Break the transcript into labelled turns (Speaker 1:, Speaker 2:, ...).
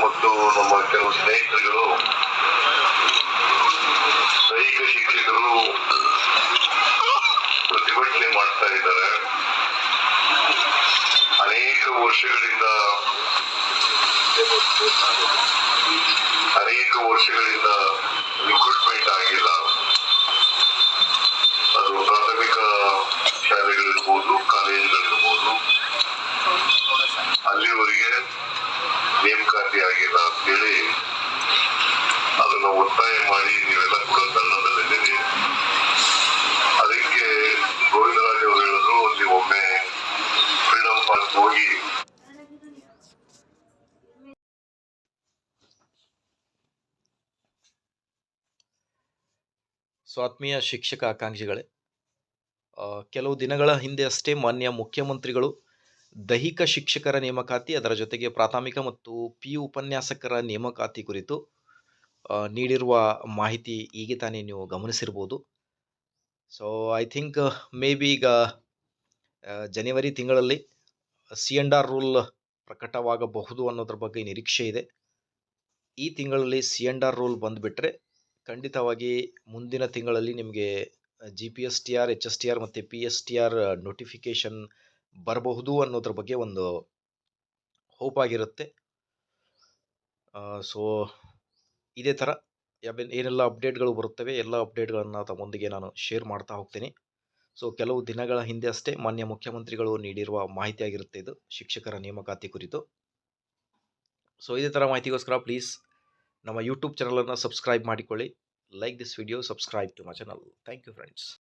Speaker 1: ಮತ್ತು ನಮ್ಮ ಕೆಲವು ಸ್ನೇಹಿತರುಗಳು ದೈಹಿಕ ಶಿಕ್ಷಕರು ಪ್ರತಿಭಟನೆ ಮಾಡ್ತಾ ಇದ್ದಾರೆ. ಅನೇಕ ವರ್ಷಗಳಿಂದ ರಿಕ್ರೂಟ್ಮೆಂಟ್ ಆಗಿಲ್ಲ. ಅದು ಪ್ರಾಥಮಿಕ ಶಾಲೆಗಳಿರ್ಬೋದು, ಕಾಲೇಜುಗಳಿರ್ಬೋದು, ಅಲ್ಲಿವರೆಗೆ ನೇಮಕಾತಿ ಆಗಿಲ್ಲ ಅಂತೇಳಿ ಅದನ್ನ ಒತ್ತಾಯ ಮಾಡಿ ನೀವೆಲ್ಲ ಕೂಡ ಧರಣದಲ್ಲಿದ್ದೀರಿ. ಅದಕ್ಕೆ ಗೋವಿಂದರಾಜ್ ಅವರು ಹೇಳಿದ್ರು, ನೀವು ಒಮ್ಮೆ ಫ್ರೀಡಂ ಪಾರ್ಕ್ ಹೋಗಿ
Speaker 2: ಆತ್ಮೀಯ ಶಿಕ್ಷಕ ಆಕಾಂಕ್ಷಿಗಳೇ, ಕೆಲವು ದಿನಗಳ ಹಿಂದೆ ಅಷ್ಟೇ ಮಾನ್ಯ ಮುಖ್ಯಮಂತ್ರಿಗಳು ದೈಹಿಕ ಶಿಕ್ಷಕರ ನೇಮಕಾತಿ, ಅದರ ಜೊತೆಗೆ ಪ್ರಾಥಮಿಕ ಮತ್ತು PU ಉಪನ್ಯಾಸಕರ ನೇಮಕಾತಿ ಕುರಿತು ನೀಡಿರುವ ಮಾಹಿತಿ ಈಗ ತಾನೇ ನೀವು ಗಮನಿಸಿರ್ಬೋದು. So I think maybe ಈಗ ಜನವರಿ ತಿಂಗಳಲ್ಲಿ C&R ರೂಲ್ ಪ್ರಕಟವಾಗಬಹುದು ಅನ್ನೋದ್ರ ಬಗ್ಗೆ ನಿರೀಕ್ಷೆ ಇದೆ. ಈ ತಿಂಗಳಲ್ಲಿ C&R ರೂಲ್ ಬಂದುಬಿಟ್ರೆ ಖಂಡಿತವಾಗಿ ಮುಂದಿನ ತಿಂಗಳಲ್ಲಿ ನಿಮಗೆ GPSTR, HSTR ಮತ್ತು PSTR ನೋಟಿಫಿಕೇಷನ್ ಬರಬಹುದು ಅನ್ನೋದ್ರ ಬಗ್ಗೆ ಒಂದು ಹೋಪ್ ಆಗಿರುತ್ತೆ. ಸೊ ಇದೇ ಥರ ಏನೆಲ್ಲ ಅಪ್ಡೇಟ್ಗಳು ಬರುತ್ತವೆ ಎಲ್ಲ ಅಪ್ಡೇಟ್ಗಳನ್ನು ತಮ್ಮೊಂದಿಗೆ ನಾನು ಶೇರ್ ಮಾಡ್ತಾ ಹೋಗ್ತೀನಿ. ಸೊ ಕೆಲವು ದಿನಗಳ ಹಿಂದೆ ಅಷ್ಟೇ ಮಾನ್ಯ ಮುಖ್ಯಮಂತ್ರಿಗಳು ನೀಡಿರುವ ಮಾಹಿತಿ ಆಗಿರುತ್ತೆ ಇದು ಶಿಕ್ಷಕರ ನೇಮಕಾತಿ ಕುರಿತು. ಸೊ ಇದೇ ಥರ ಮಾಹಿತಿಗೋಸ್ಕರ ಪ್ಲೀಸ್ ನಮ್ಮ ಯೂಟ್ಯೂಬ್ ಚಾನಲನ್ನು ಸಬ್ಸ್ಕ್ರೈಬ್ ಮಾಡಿಕೊಳ್ಳಿ. Like this video, subscribe to my channel. Thank you friends.